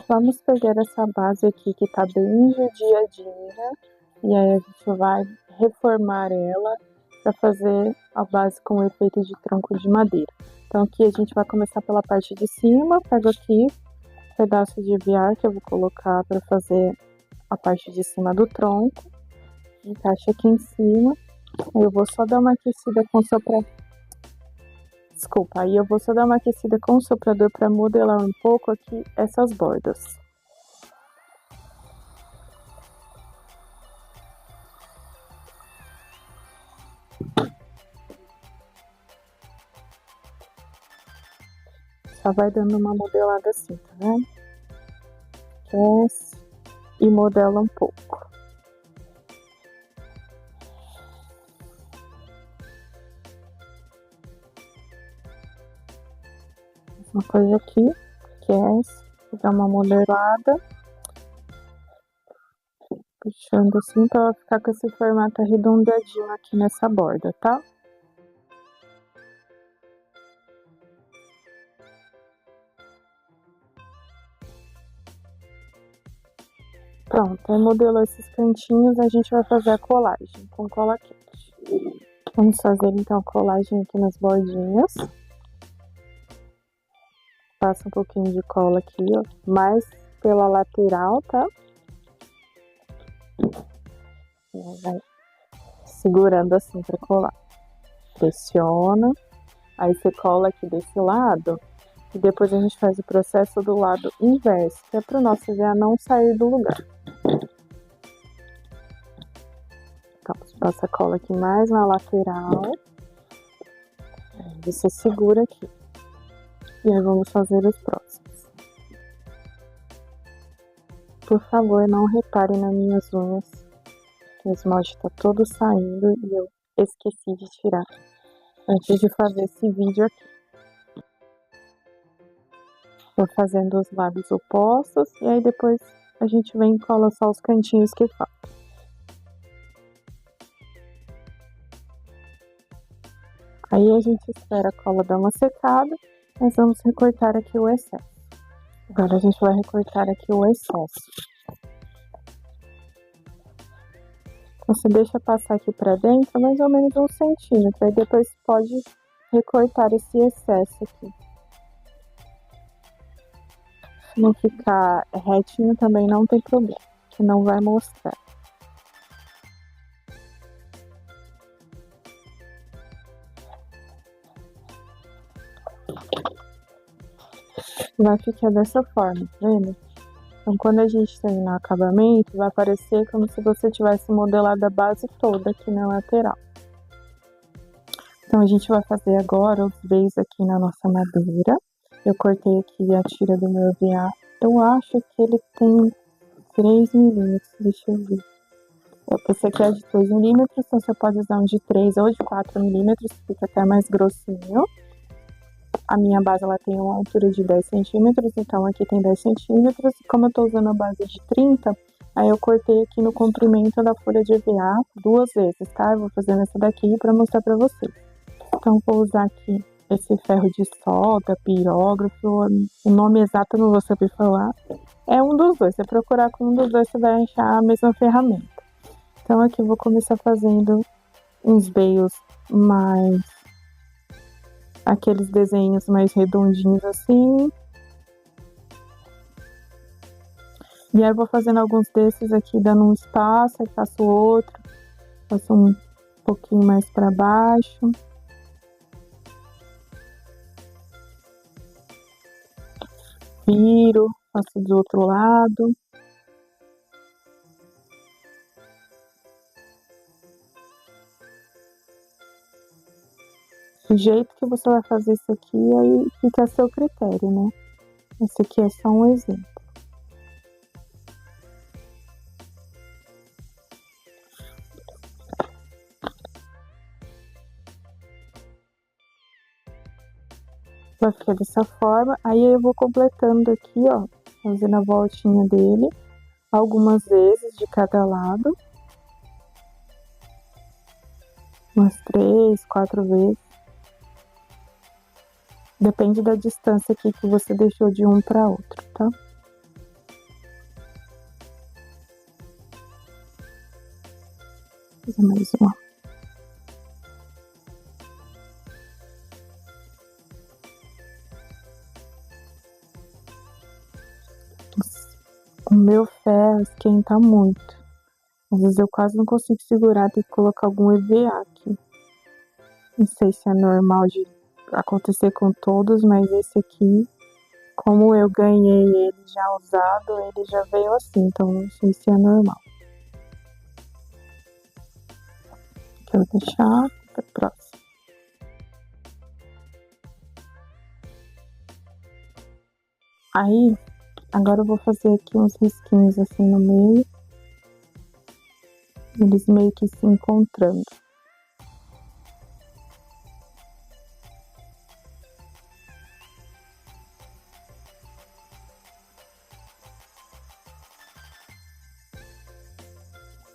Vamos pegar essa base aqui que tá bem judiadinha e aí a gente vai reformar ela para fazer a base com o efeito de tronco de madeira. Então aqui a gente vai começar pela parte de cima, pego aqui um pedaço de EVA que eu vou colocar para fazer a parte de cima do tronco, encaixa aqui em cima, aí eu vou só dar uma aquecida com o soprador. Desculpa, aí eu vou só dar uma aquecida com o soprador para modelar um pouco aqui essas bordas. Só vai dando uma modelada assim, tá vendo? Aquece e modela um pouco. Uma coisa aqui, aquece, dá uma modelada. Puxando assim pra ela ficar com esse formato arredondadinho aqui nessa borda, tá? Pronto, aí modelou esses cantinhos, a gente vai fazer a colagem com cola quente. Vamos fazer então a colagem aqui nas bordinhas. Passa um pouquinho de cola aqui, ó, mais pela lateral, tá? E vai segurando assim pra colar. Pressiona, aí você cola aqui desse lado e depois a gente faz o processo do lado inverso, que é pro nosso EVA não sair do lugar. Então, você passa a cola aqui mais na lateral, aí você segura aqui. E aí vamos fazer os próximos. Por favor, não reparem nas minhas unhas, que o esmalte tá todo saindo e eu esqueci de tirar antes de fazer esse vídeo aqui. Vou fazendo os lados opostos e aí depois a gente vem e cola só os cantinhos que faltam. Aí a gente espera a cola dar uma secada, nós vamos recortar aqui o excesso. Agora a gente vai recortar aqui o excesso. Você deixa passar aqui pra dentro mais ou menos 1 centímetro, aí depois pode recortar esse excesso aqui. Se não ficar retinho também não tem problema, que não vai mostrar. Vai ficar dessa forma, tá vendo? Então, quando a gente terminar o acabamento, vai parecer como se você tivesse modelado a base toda aqui na lateral. Então, a gente vai fazer agora os veios aqui na nossa madeira. Eu cortei aqui a tira do meu EVA. Eu acho que ele tem 3 milímetros, deixa eu ver. Esse aqui é de 2 milímetros, então você pode usar um de 3 ou de 4 milímetros, fica até mais grossinho. A minha base ela tem uma altura de 10 centímetros, então aqui tem 10 centímetros. E como eu tô usando a base de 30, aí eu cortei aqui no comprimento da folha de EVA 2 vezes, tá? Eu vou fazendo essa daqui pra mostrar pra vocês. Então, vou usar aqui esse ferro de solda, pirógrafo, o nome exato eu não vou saber falar. É um dos dois, se você procurar com um dos dois, você vai achar a mesma ferramenta. Então, aqui eu vou começar fazendo uns veios mais... aqueles desenhos mais redondinhos assim. E aí eu vou fazendo alguns desses aqui, dando um espaço, aí faço outro. Faço um pouquinho mais para baixo. Viro, faço do outro lado. O jeito que você vai fazer isso aqui, aí fica a seu critério, né? Esse aqui é só um exemplo. Vai ficar dessa forma, aí eu vou completando aqui, ó, fazendo a voltinha dele, algumas vezes de cada lado. Umas 3, 4 vezes. Depende da distância aqui que você deixou de um para outro, tá? fazer mais uma. O meu ferro esquenta muito. Às vezes eu quase não consigo segurar, tenho que colocar algum EVA aqui. Não sei se é normal de acontecer com todos, mas esse aqui, como eu ganhei ele já usado, ele já veio assim, então não sei se é normal. Aqui eu vou deixar para o próximo. Aí, agora eu vou fazer aqui uns risquinhos assim no meio. Eles meio que se encontrando.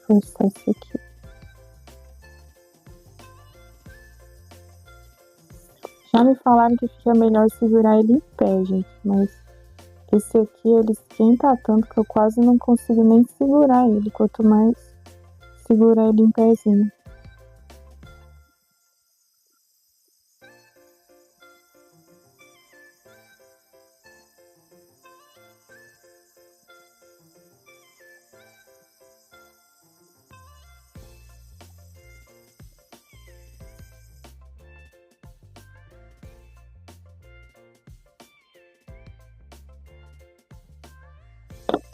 Vou forçar esse aqui. Já me falaram que fica melhor segurar ele em pé, gente, mas esse aqui ele esquenta tanto que eu quase não consigo nem segurar ele, quanto mais segurar ele em pezinho.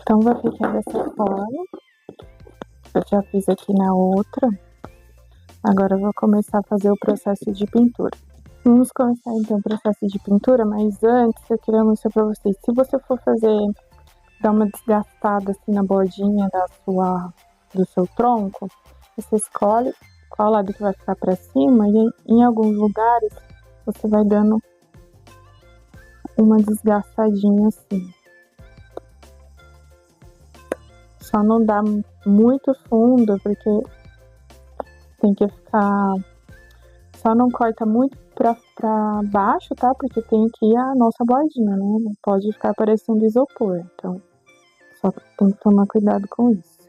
Então vai ficar dessa forma. Eu já fiz aqui na outra. Agora eu vou começar a fazer o processo de pintura. Vamos começar então o processo de pintura, mas antes eu queria mostrar pra vocês. Se você for dar uma desgastada assim na bordinha do seu tronco, você escolhe qual lado que vai ficar pra cima e em alguns lugares você vai dando uma desgastadinha assim. Só não dá muito fundo, porque tem que ficar... Só não corta muito pra baixo, tá? Porque tem aqui a nossa bordinha, né? Não pode ficar parecendo isopor. Então, só tem que tomar cuidado com isso.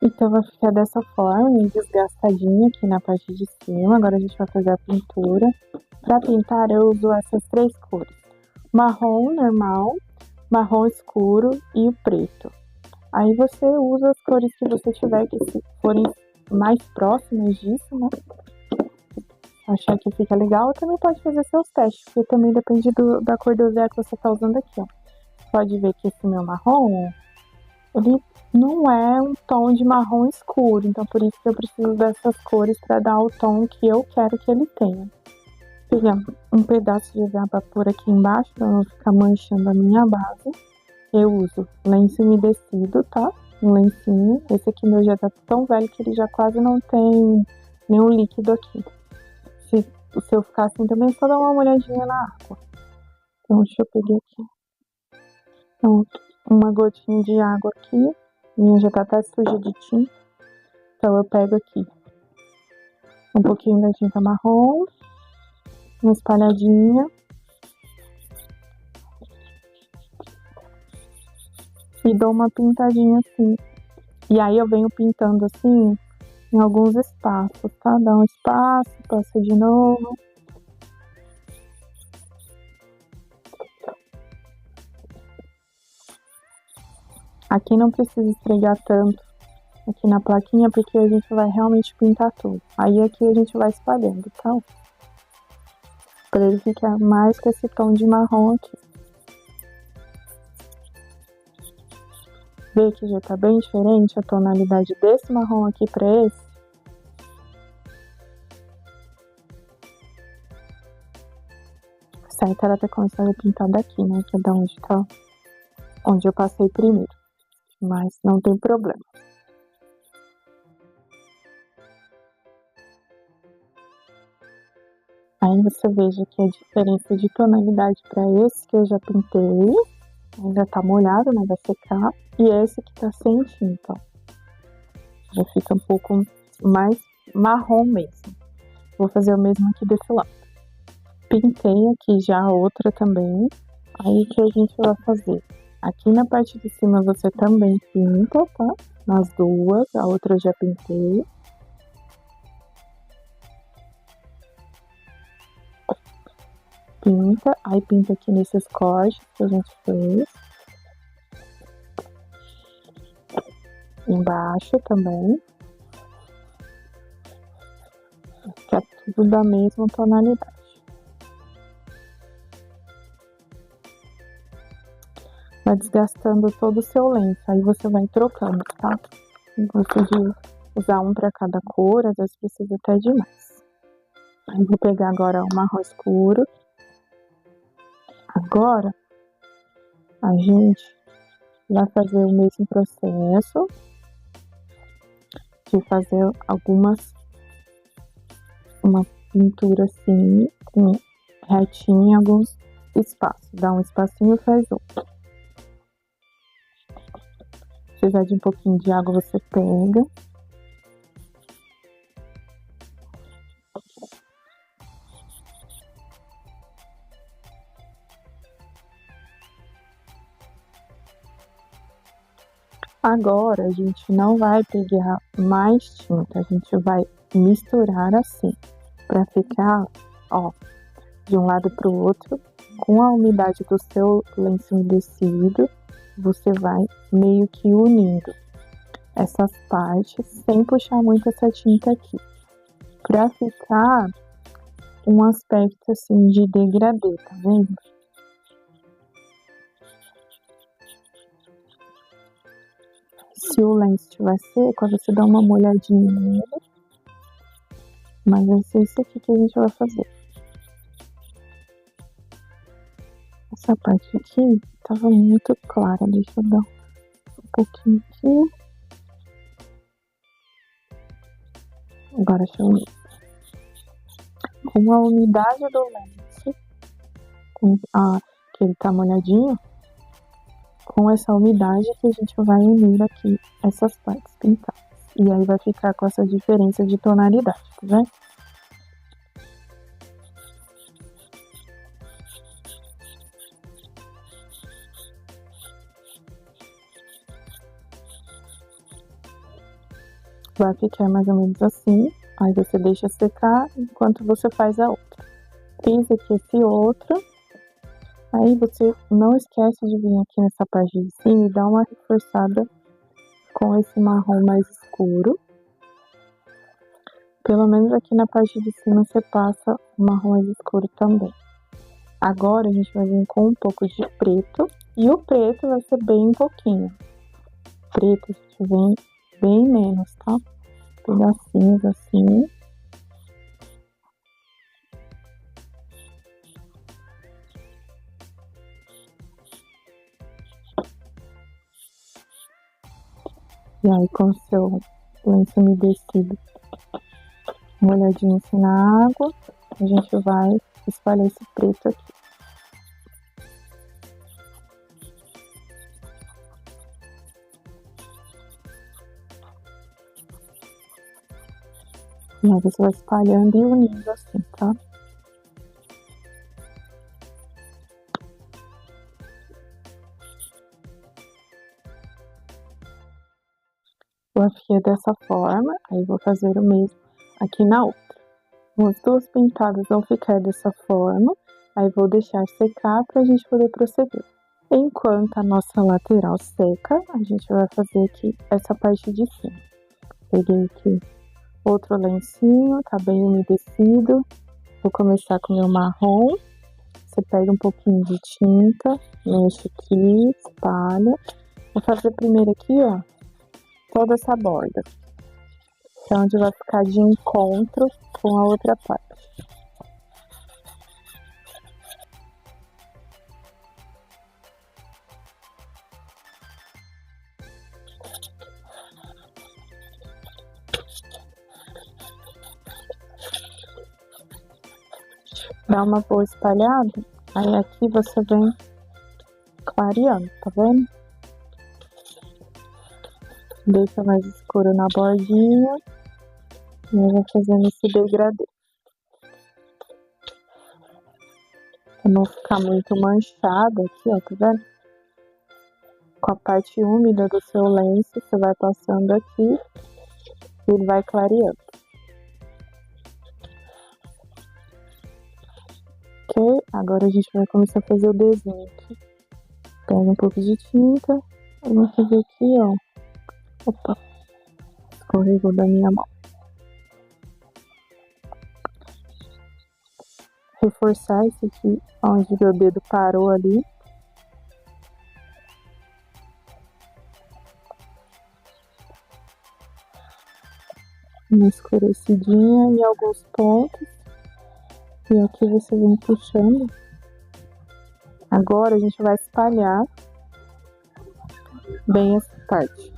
Então, vai ficar dessa forma, meio desgastadinha aqui na parte de cima. Agora a gente vai fazer a pintura. Pra pintar, eu uso essas três cores. Marrom normal, marrom escuro e o preto. Aí você usa as cores que você tiver, que se forem mais próximas disso, né? Achar que fica legal, também pode fazer seus testes, porque também depende da cor do EVA que você tá usando aqui, ó. Pode ver que esse meu marrom, ele não é um tom de marrom escuro, então por isso que eu preciso dessas cores para dar o tom que eu quero que ele tenha. Pegar um pedaço de EVA para pôr aqui embaixo, para não ficar manchando a minha base. Eu uso lenço umedecido, tá? Um lencinho. Esse aqui meu já tá tão velho que ele já quase não tem nenhum líquido aqui. Se o seu ficar assim também, é só dar uma olhadinha na água. Então, deixa eu pegar aqui. Então, uma gotinha de água aqui. Minha já tá até suja de tinta. Então, eu pego aqui um pouquinho da tinta marrom. Uma espalhadinha. E dou uma pintadinha assim. E aí eu venho pintando assim em alguns espaços, tá? Dá um espaço, passa de novo. Aqui não precisa esfregar tanto aqui na plaquinha, porque a gente vai realmente pintar tudo. Aí aqui a gente vai espalhando, tá? Pra ele ficar mais com esse tom de marrom aqui. Vê que já tá bem diferente a tonalidade desse marrom aqui pra esse? Certo, era ter começado a pintar daqui, né? Que é da onde tá, onde eu passei primeiro. Mas não tem problema. Aí você veja que a diferença de tonalidade pra esse que eu já pintei, ainda tá molhado, né? Vai secar. E esse que tá sem tinta, ó. Já fica um pouco mais marrom mesmo. Vou fazer o mesmo aqui desse lado. Pintei aqui já a outra também. Aí o que a gente vai fazer? Aqui na parte de cima você também pinta, tá? Nas duas, a outra eu já pintei. Pinta, aí pinta aqui nesses cortes que a gente fez. Embaixo também. Que é tudo da mesma tonalidade. Vai desgastando todo o seu lenço, aí você vai trocando, tá? Gosto de usar um para cada cor, às vezes precisa até de mais. Aí vou pegar agora o marrom escuro. Agora, a gente vai fazer o mesmo processo de fazer uma pintura assim, com retinho em alguns espaços. Dá um espacinho e faz outro. Se precisar de um pouquinho de água, você pega. Agora, a gente não vai pegar mais tinta, a gente vai misturar assim, para ficar, ó, de um lado pro outro, com a umidade do seu lenço umedecido, você vai meio que unindo essas partes, sem puxar muito essa tinta aqui, para ficar um aspecto assim de degradê, tá vendo? Se o lenço estiver seco, você dá uma molhadinha nele, mas vai ser isso aqui que a gente vai fazer. Essa parte aqui tava muito clara, deixa eu dar um pouquinho aqui. Agora deixa eu ver. Com a umidade do lenço, que ele tá molhadinho, com essa umidade que a gente vai unir aqui essas partes pintadas. E aí vai ficar com essa diferença de tonalidade, tá vendo? Vai ficar mais ou menos assim, aí você deixa secar enquanto você faz a outra. Fiz aqui esse outro, aí você não esquece de vir aqui nessa parte de cima e dar uma reforçada com esse marrom mais escuro. Pelo menos aqui na parte de cima você passa o marrom mais escuro também. Agora a gente vai vir com um pouco de preto, e o preto vai ser bem pouquinho. Preto a gente vem bem menos, tá? Pedacinhos assim. E aí com o seu lenço umedecido molhadinho assim na água, a gente vai espalhar esse preto aqui. E aí você vai espalhando e unindo assim, tá? Eu afiei dessa forma, aí vou fazer o mesmo aqui na outra. As duas pintadas vão ficar dessa forma, aí vou deixar secar para a gente poder proceder. Enquanto a nossa lateral seca, a gente vai fazer aqui essa parte de cima. Peguei aqui outro lencinho, tá bem umedecido. Vou começar com o meu marrom. Você pega um pouquinho de tinta, mexe aqui, espalha. Vou fazer primeiro aqui, ó, toda essa borda, que é onde vai ficar de encontro com a outra parte. Dá uma boa espalhada, aí aqui você vem clareando, tá vendo? Deixa mais escuro na bordinha e eu vou fazendo esse degradê. Pra não ficar muito manchado aqui, ó, tá vendo? Com a parte úmida do seu lenço, você vai passando aqui e ele vai clareando. Ok? Agora a gente vai começar a fazer o desenho aqui. Pega um pouco de tinta. Vamos fazer aqui, ó. Opa, escorregou da minha mão. Reforçar esse aqui, onde meu dedo parou ali. Uma escurecidinha em alguns pontos. E aqui você vem puxando. Agora a gente vai espalhar bem essa parte.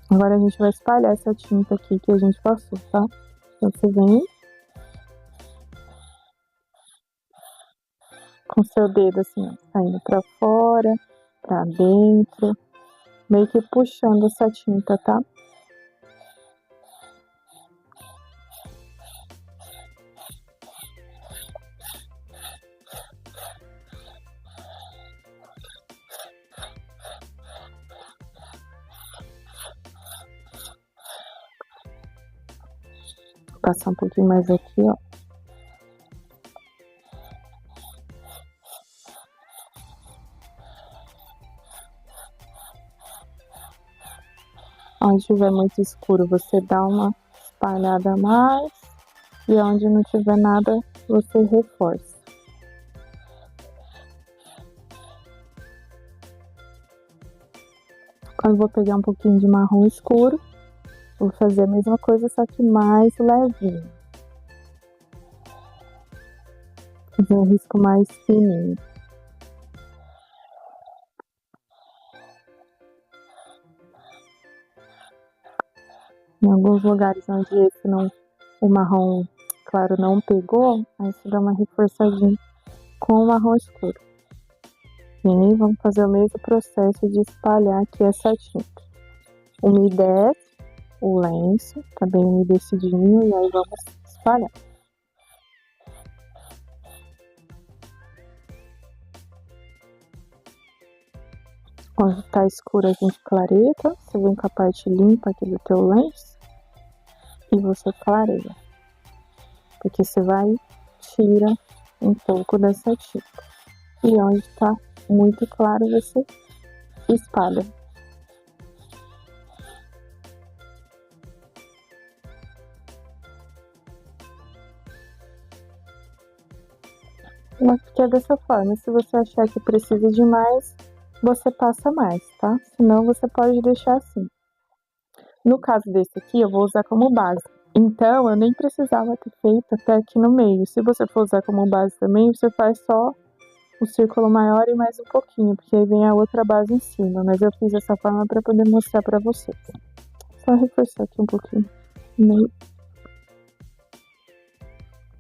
Agora a gente vai espalhar essa tinta aqui que a gente passou, tá? Então você vem com seu dedo assim, ó, saindo pra fora, pra dentro, meio que puxando essa tinta, tá? Vou passar um pouquinho mais aqui, ó. Onde tiver muito escuro, você dá uma espalhada a mais. E onde não tiver nada, você reforça. Quando eu vou pegar um pouquinho de marrom escuro, vou fazer a mesma coisa, só que mais levinho. Fazer um risco mais fininho. Em alguns lugares onde o marrom claro não pegou, aí você dá uma reforçadinha com o marrom escuro. E aí vamos fazer o mesmo processo de espalhar aqui essa tinta. Umedece o lenço, tá bem umedecidinho, e aí vamos espalhar. Onde tá escuro a gente clareta, você vem com a parte limpa aqui do teu lenço e você clareia. Porque você vai, tira um pouco dessa tinta. E onde tá muito claro, você espalha. Mas porque é dessa forma, se você achar que precisa de mais, você passa mais, tá? Senão você pode deixar assim. No caso desse aqui, eu vou usar como base. Então, eu nem precisava ter feito até aqui no meio. Se você for usar como base também, você faz só o círculo maior e mais um pouquinho, porque aí vem a outra base em cima. Mas eu fiz dessa forma para poder mostrar para vocês. Só reforçar aqui um pouquinho. Meio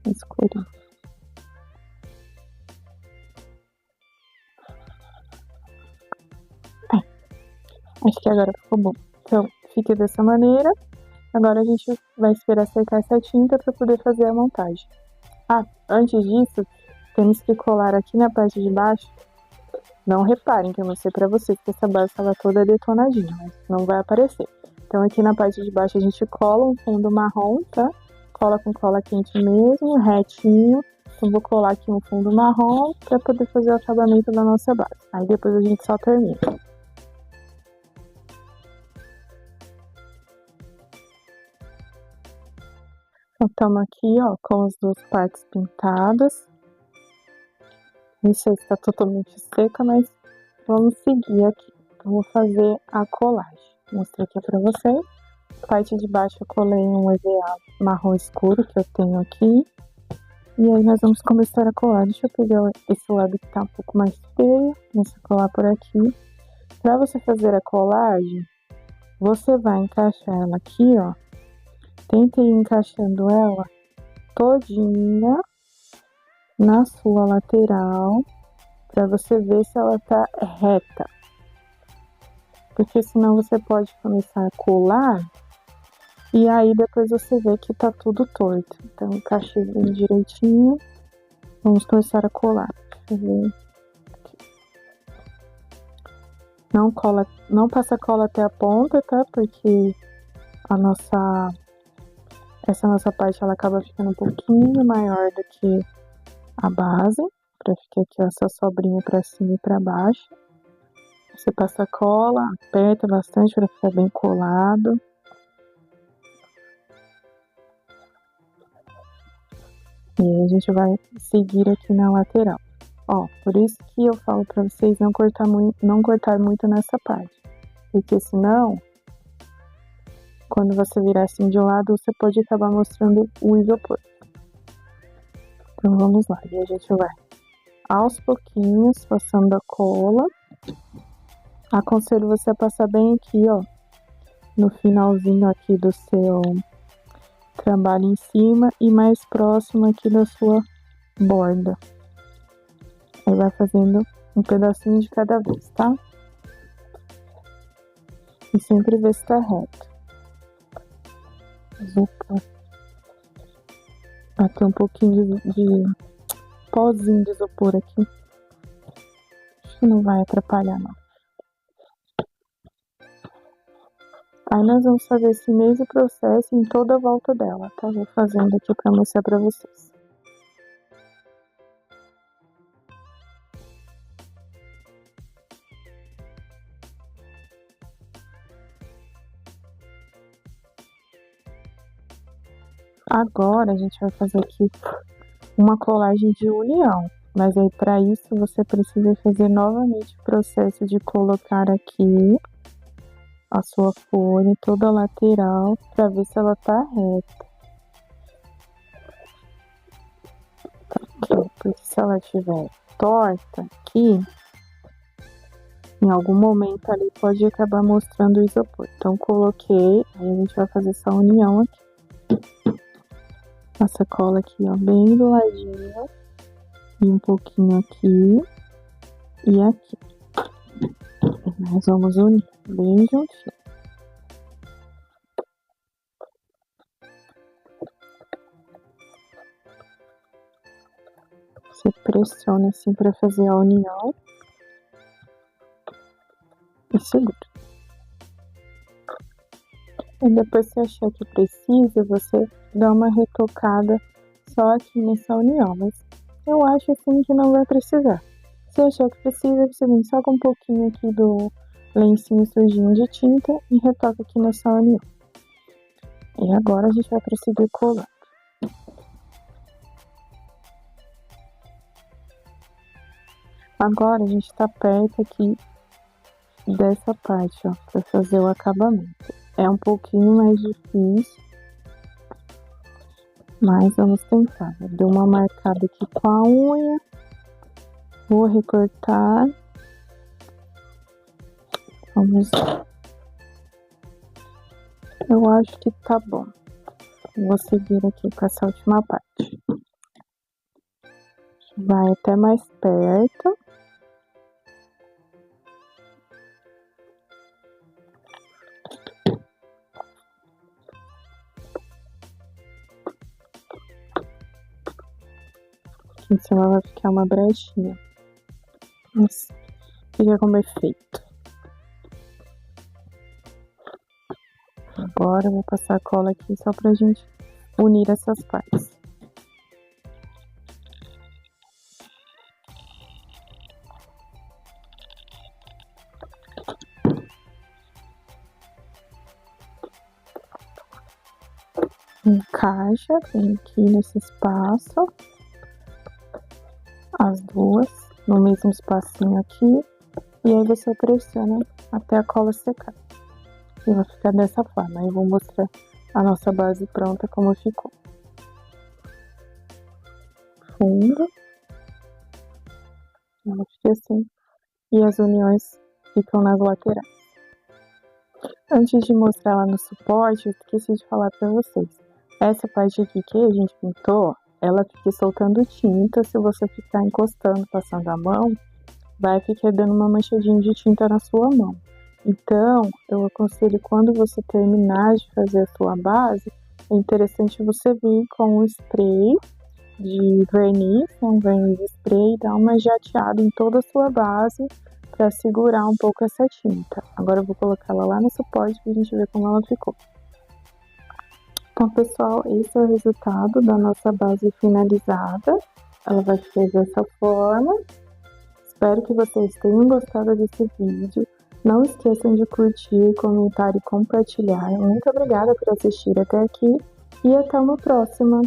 escurinho. Acho que agora ficou bom. Então, fica dessa maneira. Agora a gente vai esperar secar essa tinta para poder fazer a montagem. Ah, antes disso, temos que colar aqui na parte de baixo. Não reparem que eu mostrei para vocês que essa base estava toda detonadinha, mas não vai aparecer. Então aqui na parte de baixo a gente cola um fundo marrom, tá? Cola com cola quente mesmo, retinho. Então vou colar aqui um fundo marrom para poder fazer o acabamento da nossa base. Aí depois a gente só termina. Então estamos aqui, ó, com as duas partes pintadas. Não sei se está totalmente seca, mas vamos seguir aqui. Então vou fazer a colagem. Vou mostrar aqui para vocês. Parte de baixo eu colei um EVA marrom escuro que eu tenho aqui. E aí nós vamos começar a colar. Deixa eu pegar esse lado que tá um pouco mais feio. Começar a colar por aqui. Para você fazer a colagem, você vai encaixar ela aqui, ó. Tenta ir encaixando ela todinha na sua lateral, para você ver se ela tá reta. Porque senão você pode começar a colar e aí depois você vê que tá tudo torto. Então encaixei bem direitinho. Vamos começar a colar. Deixa eu ver. Não passa cola até a ponta, tá? Porque essa nossa parte ela acaba ficando um pouquinho maior do que a base, pra ficar aqui essa sobrinha pra cima e pra baixo. Você passa a cola, aperta bastante para ficar bem colado. E aí a gente vai seguir aqui na lateral. Ó, por isso que eu falo para vocês não cortar muito nessa parte. Porque senão, quando você virar assim de um lado, você pode acabar mostrando o isopor. Então vamos lá, e a gente vai aos pouquinhos passando a cola. Aconselho você a passar bem aqui, ó, no finalzinho aqui do seu trabalho em cima e mais próximo aqui da sua borda. Aí vai fazendo um pedacinho de cada vez, tá? E sempre ver se tá reto. Opa. Vai ter um pouquinho de pozinho de isopor aqui. Acho que não vai atrapalhar, não. Aí nós vamos fazer esse mesmo processo em toda a volta dela, tá? Vou fazendo aqui pra mostrar pra vocês. Agora a gente vai fazer aqui uma colagem de união, mas aí para isso você precisa fazer novamente o processo de colocar aqui a sua folha toda a lateral para ver se ela tá reta. Aqui, porque se ela estiver torta aqui, em algum momento ali pode acabar mostrando o isopor. Então coloquei, aí a gente vai fazer essa união aqui. Passa cola aqui, ó, bem do ladinho. E um pouquinho aqui. E aqui. E nós vamos unir bem juntinho. Você pressiona assim pra fazer a união. E segura. E depois, se achar que precisa, você dá uma retocada só aqui nessa união. Mas eu acho assim que não vai precisar. Se achar que precisa, você vem só com um pouquinho aqui do lencinho sujinho de tinta e retoca aqui nessa união. E agora a gente vai prosseguir colando. Agora a gente tá perto aqui dessa parte, ó, pra fazer o acabamento. É um pouquinho mais difícil, mas vamos tentar. Eu dei uma marcada aqui com a unha, vou recortar. Vamos lá. Eu acho que tá bom. Vou seguir aqui com essa última parte. Vai até mais perto. Aqui em cima vai ficar uma brechinha. Mas fica como efeito. Agora eu vou passar a cola aqui só pra gente unir essas partes. Encaixa bem aqui nesse espaço. As duas no mesmo espacinho aqui. E aí você pressiona até a cola secar. E vai ficar dessa forma. Aí eu vou mostrar a nossa base pronta como ficou. Fundo. Ela fica assim. E as uniões ficam nas laterais. Antes de mostrar lá no suporte, eu esqueci de falar pra vocês. Essa parte aqui que a gente pintou, ela fica soltando tinta. Se você ficar encostando, passando a mão, vai ficar dando uma manchadinha de tinta na sua mão. Então, eu aconselho quando você terminar de fazer a sua base, é interessante você vir com um spray de verniz, um verniz spray, e dar uma jateada em toda a sua base, para segurar um pouco essa tinta. Agora eu vou colocar ela lá no suporte pra gente ver como ela ficou. Então, pessoal, esse é o resultado da nossa base finalizada. Ela vai ficar dessa forma. Espero que vocês tenham gostado desse vídeo. Não esqueçam de curtir, comentar e compartilhar. Muito obrigada por assistir até aqui e até uma próxima!